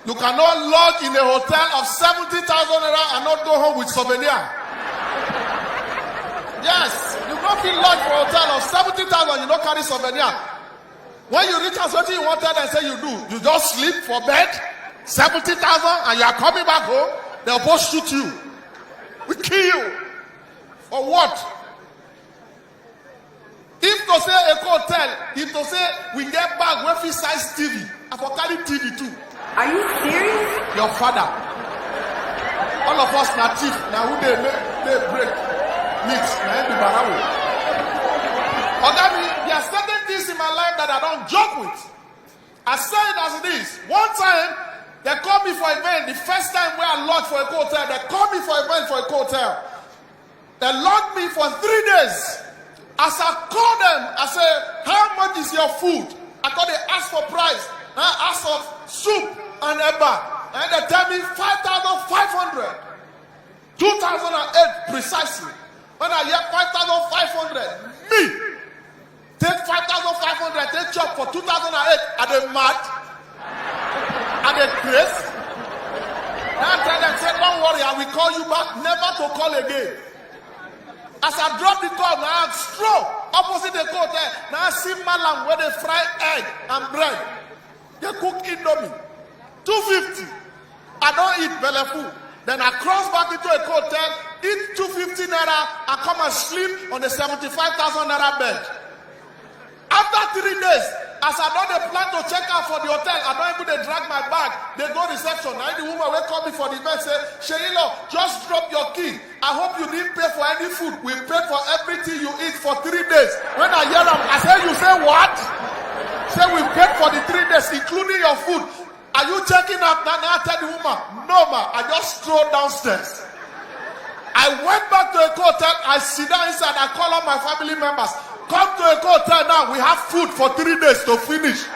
You cannot lodge in a hotel of 70,000 naira and not go home with souvenir. Yes, you don't feel lodge for a hotel of 70,000, you don't carry souvenir. When you reach out, what you wanted and say you do, you just sleep for bed, 70,000, and you are coming back home, they'll both shoot you. We kill you. For what? If to say a hotel, if to say we get back with free size TV, I for carry TV too. Are you serious? Your father. All of us na chief. Now who they break meat. Now be barawo. There are certain things in my life that I don't joke with. I say it as it is. One time, they called me for event. The first time where I lodged for a hotel, they called me for event for a hotel. They locked me for 3 days. As I called them, I said, how much is your food? I thought they asked for price. I asked for soup and eba. And they tell me 5,500. 2008 precisely. When I hear 5,500, me take 5,500, take job for 2008. Are they mad? Are they crazy? Now I tell them, say, don't worry, I will call you back, never to call again. As I drop the call, now I stroll opposite the court there. Now I see Malam where they fry egg and bread. They cook Indomie. 250. I don't eat belefu. Then I cross back into a hotel, eat 250 naira, I come and sleep on the 75,000 naira bed. After 3 days, as I don't plan to check out for the hotel, I don't even drag my bag. They go reception. Now the woman will call me for the event, say, Sheilo, just drop your key. I hope you didn't pay for any food. We paid for everything you eat for 3 days. When I hear them, I say, you say what? Say we paid for the 3 days, including your food. Are you checking out? Now I tell the woman, no ma, I just strolled downstairs. I went back to a hotel, I sit down inside, I call all my family members. Come to a hotel now, we have food for 3 days to finish.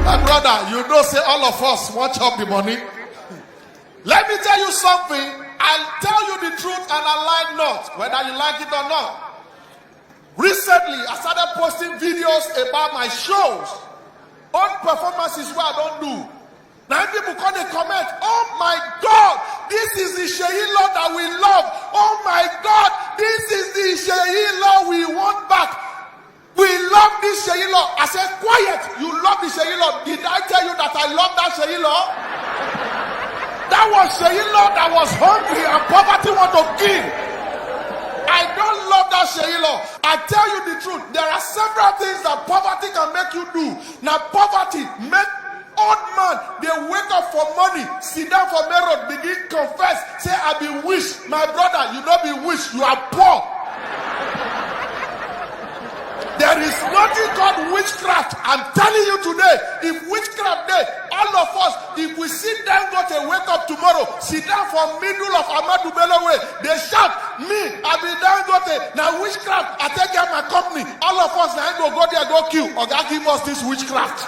My brother, you know, say all of us watch up the money. Let me tell you something. I'll tell you the truth and I lie not, whether you like it or not. Recently, I started posting videos about my shows. Own performances where I don't do. Now people come and comment, oh my God, this is the Sheilo that we love. Oh my God, this is the Sheilo we want back. We love this Sheilo. I said, quiet, you love the Sheilo. Did I tell you that I love that Sheilo? That was Sheilo that was hungry and poverty want to kill. I don't love that Sheilo. I tell you the truth. There are several things that poverty can make you do. Now poverty make old man, they wake up for money, sit down for main road, begin confess, say, I be wish. My brother, you don't be wish, you are poor. There is nothing called witchcraft. I'm telling you today, if witchcraft there, all of us, if we sit down, go to wake up tomorrow, sit down for middle of Ahmadu Bello way, they shout, me, I be down, go to, now witchcraft, I take care of my company. All of us, now go there, go kill, or God give us this witchcraft.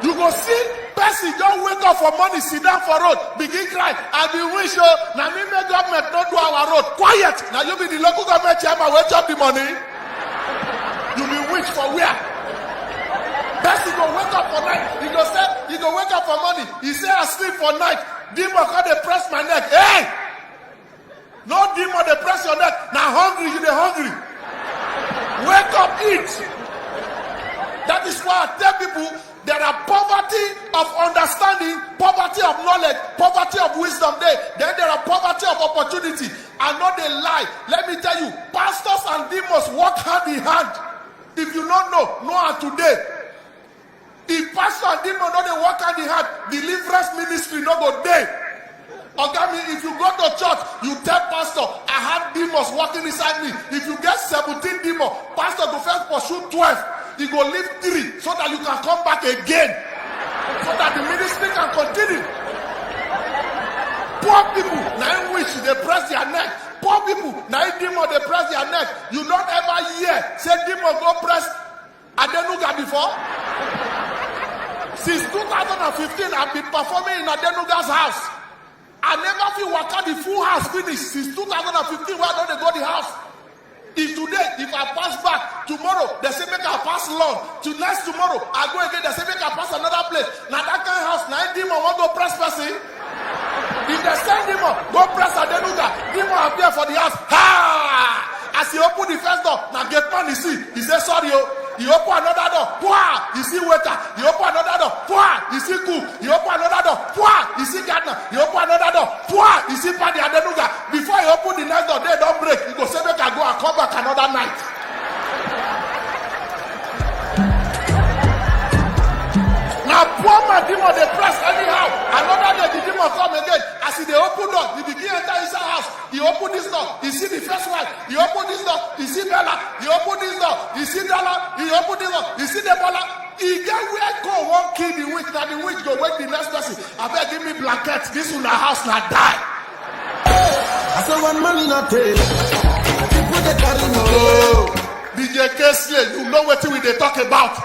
You go see person don't wake up for money, sit down for road, begin cry. I be wish you now me make government not do our road. Quiet. Now you be the local government chairman, wake up the money. You be wish for where? Person go wake up for night. He go say he go wake up for money. He say I sleep for night. Demon come they press my neck. Hey! No demon they press your neck. Now hungry, you they hungry. Wake up, eat. That is why I tell people there are poverty of understanding, poverty of knowledge, poverty of wisdom there. Then there are poverty of opportunity. I know they lie. Let me tell you, pastors and demons work hand in hand. If you don't know how today. If pastor and demon don't they work hand in hand, deliverance ministry no go there. Okay, if you go to church, you tell pastor, I have demons working inside me. If you get 17 demons, pastor go first pursue 12. He go leave 3 so that you can come back again. So that the ministry can continue. Poor people, now in which they press their neck. Poor people, now in demon they press their neck. You don't ever hear, say demon go press Adenuga before. Since 2015, I've been performing in Adenuga's house. I never feel waka the full house finished since 2015 where I don't go the house. If today, if I pass back, tomorrow, they say make I pass long. To next tomorrow, I go again, they say make I pass another place. Now that kind of house, now demon want to press person. If they send demon, go press Adenuga. Demon appear for the house. Ha! As he open the first door, now get man, he say sorry, oh. He open another door. Pwah! You see waiter. He open another door. Pwah! You see cook. He open another door. Pwah! You see gardener. He open another door. Pwah! You see Paddy Adenuga. Before he open the next door, they don't break. He go say make I go and come back another night. Now poor man demon they press anyhow. Another day the demon come again. As he they open door, he begin enter inside house. He open this door. He see the first wife. He open this door. He see Bella. He open this door. He see Dollar. He open this door. He see the Bola. He get where go one kill the witch. Now the witch go wake the next person. I beg give me blanket. This one the house now die. I saw one man in a tail. People they carry no. DJ Kesley, you know what we they talk about.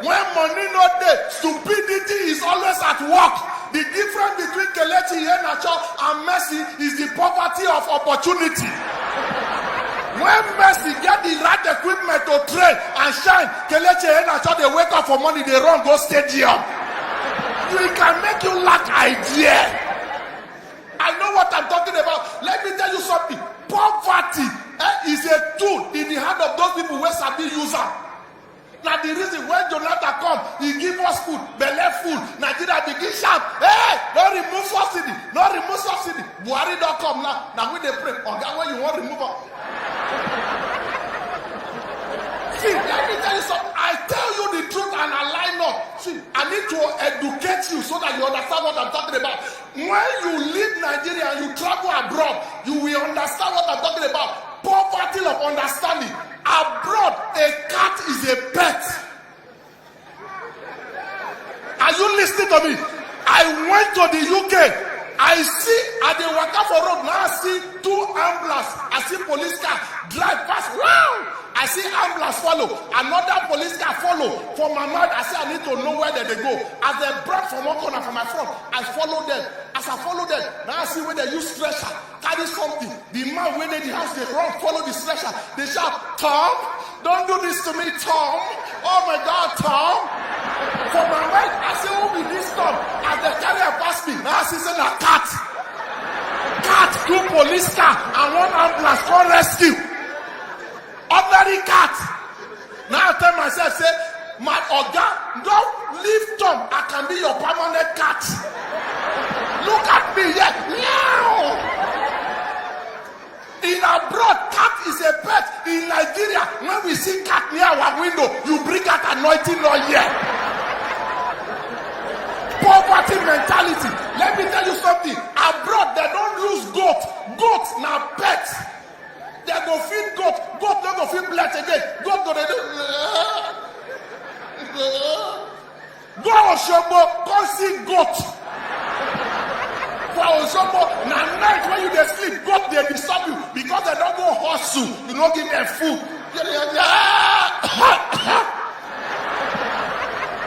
When money not there, stupidity is always at work. The difference between Kelechi Iheanacho and Messi is the poverty of opportunity. When Messi get the right equipment to train and shine, Kelechi Iheanacho they wake up for money, they run go stadium. We can make you lack idea. I know what I'm talking about. Let me tell you something. Poverty is a tool in the hand of those people who sabi use them. Now the reason when Jonathan come, he give us food, belle food. Nigeria begin shout, hey, don't remove subsidy, don't remove subsidy. Buhari don't come now. Now we they pray. On that way you want to remove them. See, let me tell you something. I tell you the truth and I lie not. See, I need to educate you so that you understand what I'm talking about. When you leave Nigeria and you travel abroad, you will understand what I'm talking about. Poverty of understanding. Abroad, a cat is a pet. Are you listening to me? I went to the UK. I see at the Wakafor road now. I see two ambulances. I see police car drive past. Wow! I see ambulance follow. Another police car follow. For my mind, I say I need to know where they go. As they brought from one corner from my front, I follow them. As I follow them, now I see where they use stretcher. Carry something. The man when they the house, they run, follow the stretcher. They shout, Tom, don't do this to me, Tom. Oh my God, Tom. For my mind, I say, who be this Tom? As they carry a past me, now I see a cat. Cat, two police car, and one ambulance for rescue. Ordinary cat. Now I tell myself, say, my Oga, don't leave Tom. I can be your permanent cat. Look at me, yeah. Meow. In abroad, cat is a pet. In Nigeria, when we see cat near our window, you bring out anointing oil here. Poverty mentality. Let me tell you something. Abroad, they don't use goat. Goat now pets. They go feed goat. Goat don't go feed blood again. Goat go they do. Go Osogbo, come see goat. For Osogbo, na night when you dey sleep, goat they disturb you because they don't go hustle. You don't give them food.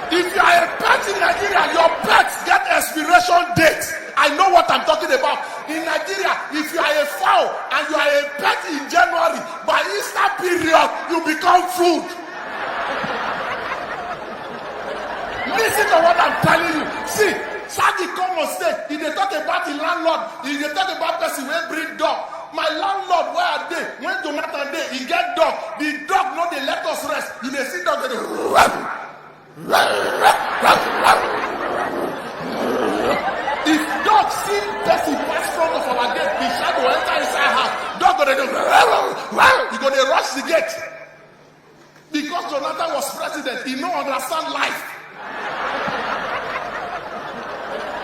If you are a pet in Nigeria, your pets get expiration date. I know what I'm talking about. In Nigeria, if you are a fowl and you are a pet in January, by Easter period, you become food. Listen to what I'm telling you. See, Sagi come on stage. If they talk about the landlord, if they talk about person wey bring dog. My landlord, where are they? When Jonathan dey, he get dog. The dog no dey let us rest. You dey see dog, they dey. If dog see person pass front of our gate, the shadow enter inside house. Dog go dey do. He go dey rush the gate. Because Jonathan was president, he no understand life.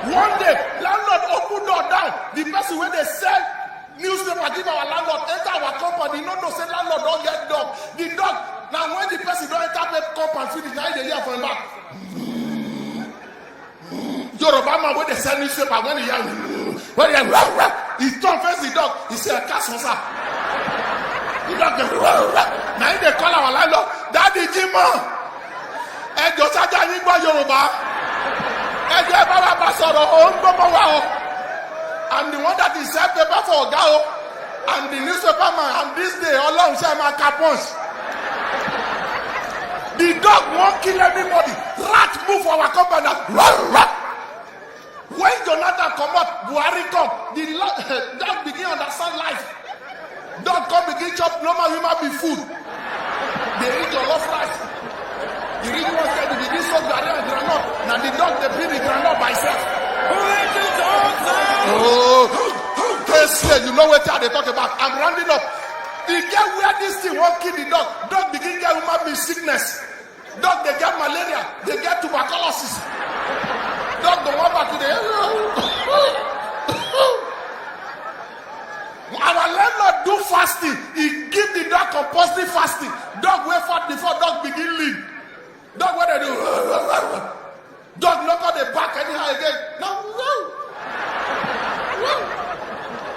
One day, landlord open door down. The person when they sell newspaper give our landlord enter our company. No say landlord don't get dog. The dog now when the person don't enter the company finish, now they hear from him back. Yoruba man when they sell newspaper when he hear he turn face the dog. He say a cast was up. The dog now they call our landlord Daddy Jimo. And just a Yoruba. I'm the one that is sell paper for Oga. And the newspaper man, and this day, Ọlọ́run ṣe máa ka punch. The dog won't kill anybody. Rat move for our compound. When Jonathan come up, Buhari come, the dog begin understand life. Dog come begin chop normal human being food. They eat your love rice. You really want to begin so garden and groundnut. Now the dog they bring the groundnut by itself. Oh, case you know what they talk about. I'm rounding up. The get where this thing won't kill the dog. Dog begin get human being sickness. Dog they get malaria. They get tuberculosis. Dog don't want back to the Our landlord do fasting. He give the dog compulsory fasting. Dog wait for before dog begin leave. Dog what they do? Dog knock on the back anyhow again. No.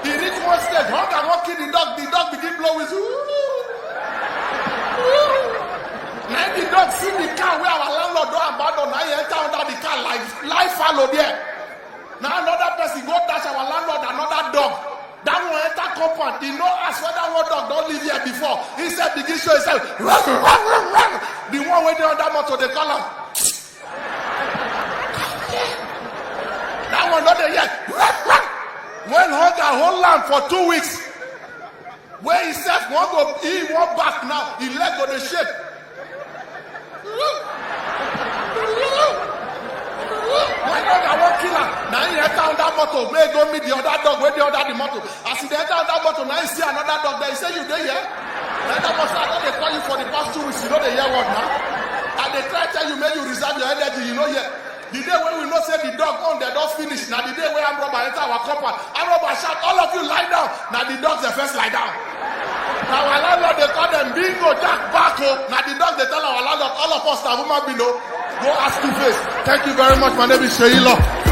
He reach one stage. Hunger won't kill the dog begin blow his. Now the dog see the car where our landlord don't abandon. Now he enter under the car like follow there. Now another person go dash our landlord another dog. That one enter compound. He no ask whether one dog don't live here before. He said begin show himself. The one waiting on that motor they call him. That one not there yet. When hunger hold land for 2 weeks. Where he said one go he one back now. He leg go the shake. My dog I won't kill her. Now he enter on that motor. May go meet the other dog. Where the other the motor. As he enter on that motor, now he see another dog there. He say you there here. Now that motor I know they call you for the past 2 weeks. You know they hear what now. And they try to tell you make you reserve your energy. You know here. The day when we know say the dog on they don't finish. Now the day when I'm robber enter our compound. I'm robber shout all of you lie down. Now the dogs the first lie down. Now our landlord they call them bingo jack backo. Now the dog they tell our landlord all of us are human below. Go ask Two-Face. Thank you very much. My name is Sheila.